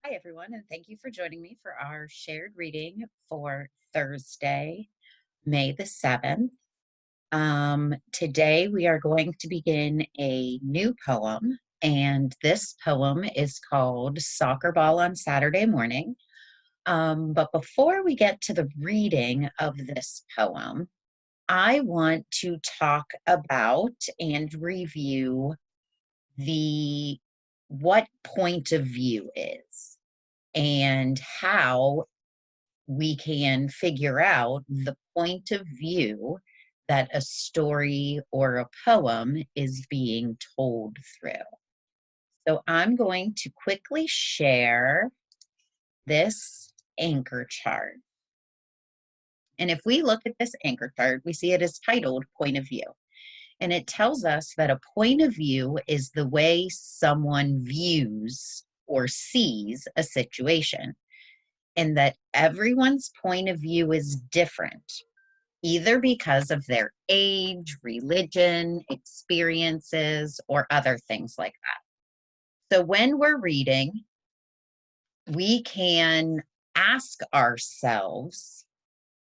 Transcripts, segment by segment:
Hi, everyone, and thank you for joining me for our shared reading for Thursday, May the 7th. Today, we are going to begin a new poem, and this poem is called Soccer Ball on Saturday Morning. But before we get to the reading of this poem, I want to talk about and review the what point of view is and how we can figure out the point of view that a story or a poem is being told through. So I'm going to quickly share this anchor chart. And if we look at this anchor chart, we see it is titled Point of View. And it tells us that a point of view is the way someone views or sees a situation, and that everyone's point of view is different, either because of their age, religion, experiences, or other things like that. So when we're reading, we can ask ourselves,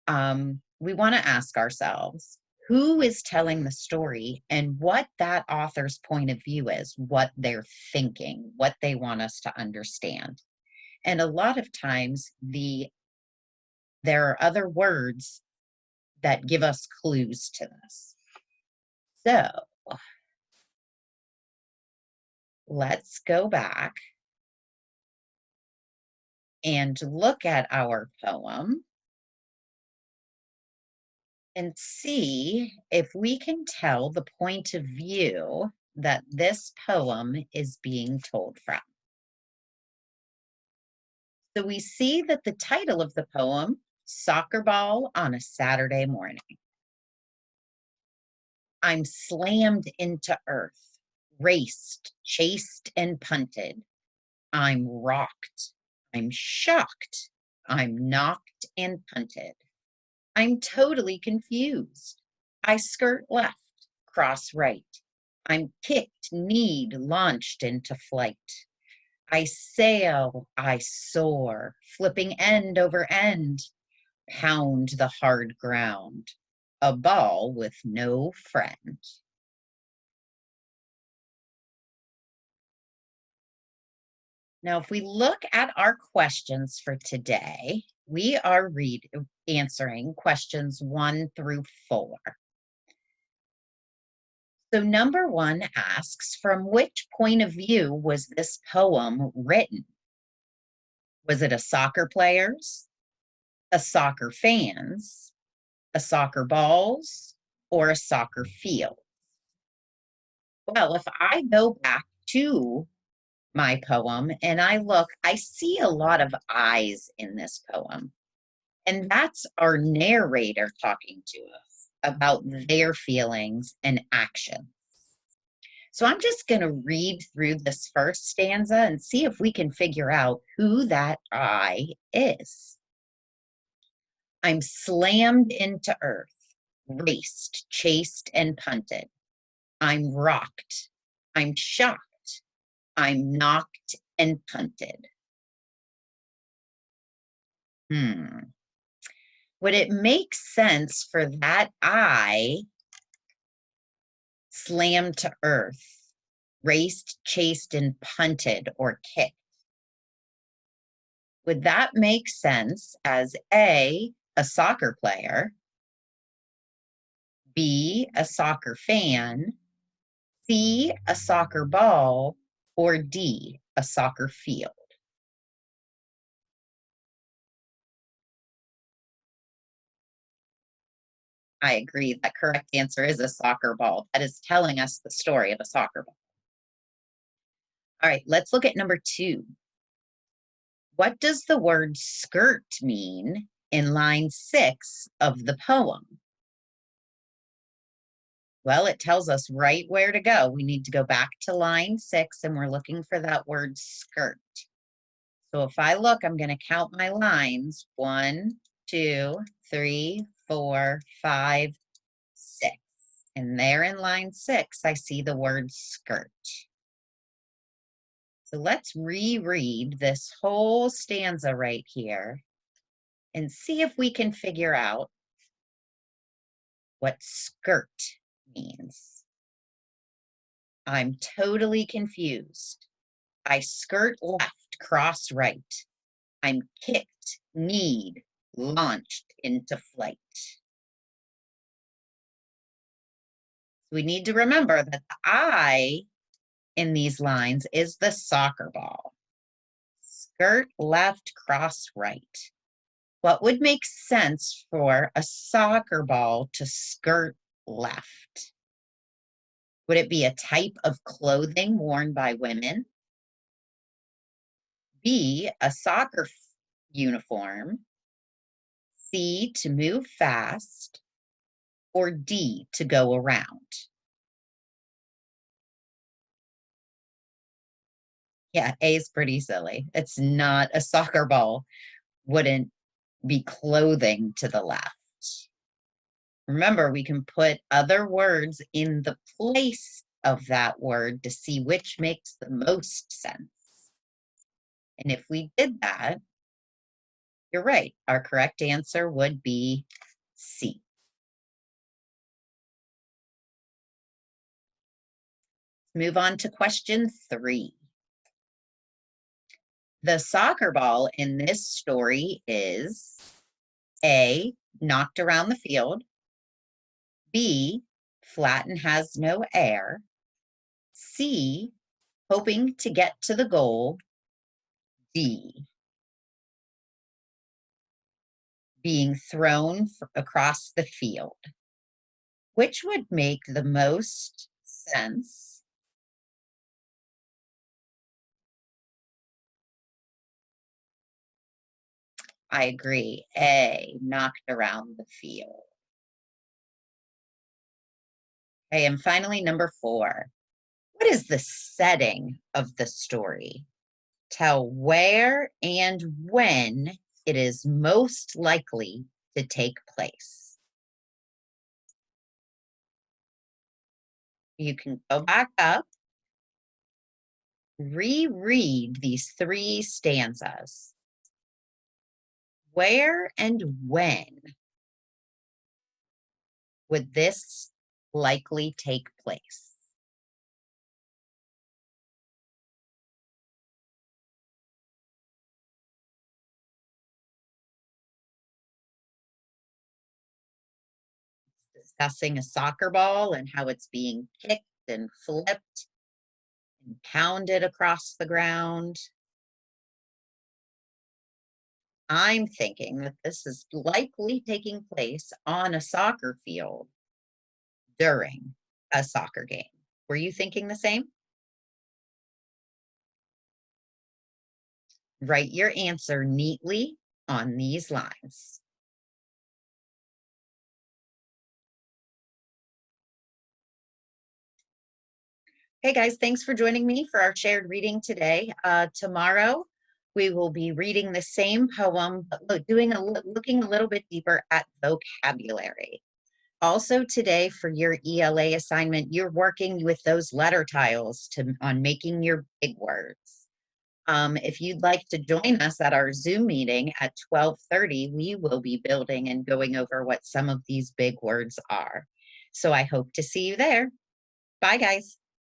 we want to ask ourselves, who is telling the story and what that author's point of view is, what they're thinking, what they want us to understand. And a lot of times there are other words that give us clues to this. So let's go back and look at our poem and see if we can tell the point of view that this poem is being told from. So we see that the title of the poem, Soccer Ball on a Saturday Morning. I'm slammed into earth, raced, chased, and punted. I'm rocked. I'm shocked. I'm knocked and punted. I'm totally confused. I skirt left, cross right. I'm kicked, kneed, launched into flight. I sail, I soar, flipping end over end, pound the hard ground, a ball with no friend. Now, if we look at our questions for today, we are answering questions 1 through 4. So number 1 asks, from which point of view was this poem written? Was it a soccer player's, a soccer fan's, a soccer ball's, or a soccer field? Well, if I go back to my poem and I look, I see a lot of eyes in this poem. And that's our narrator talking to us about their feelings and actions. So I'm just going to read through this first stanza and see if we can figure out who that I is. I'm slammed into earth, raced, chased, and punted. I'm rocked. I'm shocked. I'm knocked and punted. Would it make sense for that I slammed to earth, raced, chased, and punted or kicked? Would that make sense as A, a soccer player, B, a soccer fan, C, a soccer ball, or D, a soccer field? I agree. That correct answer is a soccer ball. That is telling us the story of a soccer ball. All right, let's look at number 2. What does the word skirt mean in line 6 of the poem? Well, it tells us right where to go. We need to go back to line 6 and we're looking for that word skirt. So if I look, I'm going to count my lines. 1, 2, 3, 4, 5, 6. And there in line 6, I see the word skirt. So let's reread this whole stanza right here and see if we can figure out what skirt means. I'm totally confused. I skirt left, cross right. I'm kicked, kneed, launched into flight. We need to remember that the I in these lines is the soccer ball. Skirt left, cross right. What would make sense for a soccer ball to skirt left? Would it be a type of clothing worn by women? B, a soccer uniform? C, to move fast? Or D, to go around? Yeah, A is pretty silly. It's not a soccer ball, wouldn't be clothing to the left. Remember, we can put other words in the place of that word to see which makes the most sense. And if we did that, you're right. Our correct answer would be C. Move on to question 3. The soccer ball in this story is A, knocked around the field, B, flat and has no air, C, hoping to get to the goal, D, being thrown across the field. Which would make the most sense? I agree. A, knocked around the field. Okay, and finally, number 4. What is the setting of the story? Tell where and when it is most likely to take place. You can go back up, reread these 3 stanzas. Where and when would this likely take place? Discussing a soccer ball and how it's being kicked and flipped and pounded across the ground. I'm thinking that this is likely taking place on a soccer field during a soccer game. Were you thinking the same? Write your answer neatly on these lines. Hey guys, thanks for joining me for our shared reading today. Tomorrow, we will be reading the same poem, but looking a little bit deeper at vocabulary. Also today for your ELA assignment, you're working with those letter tiles on making your big words. If you'd like to join us at our Zoom meeting at 12:30, we will be building and going over what some of these big words are. So I hope to see you there. Bye, guys.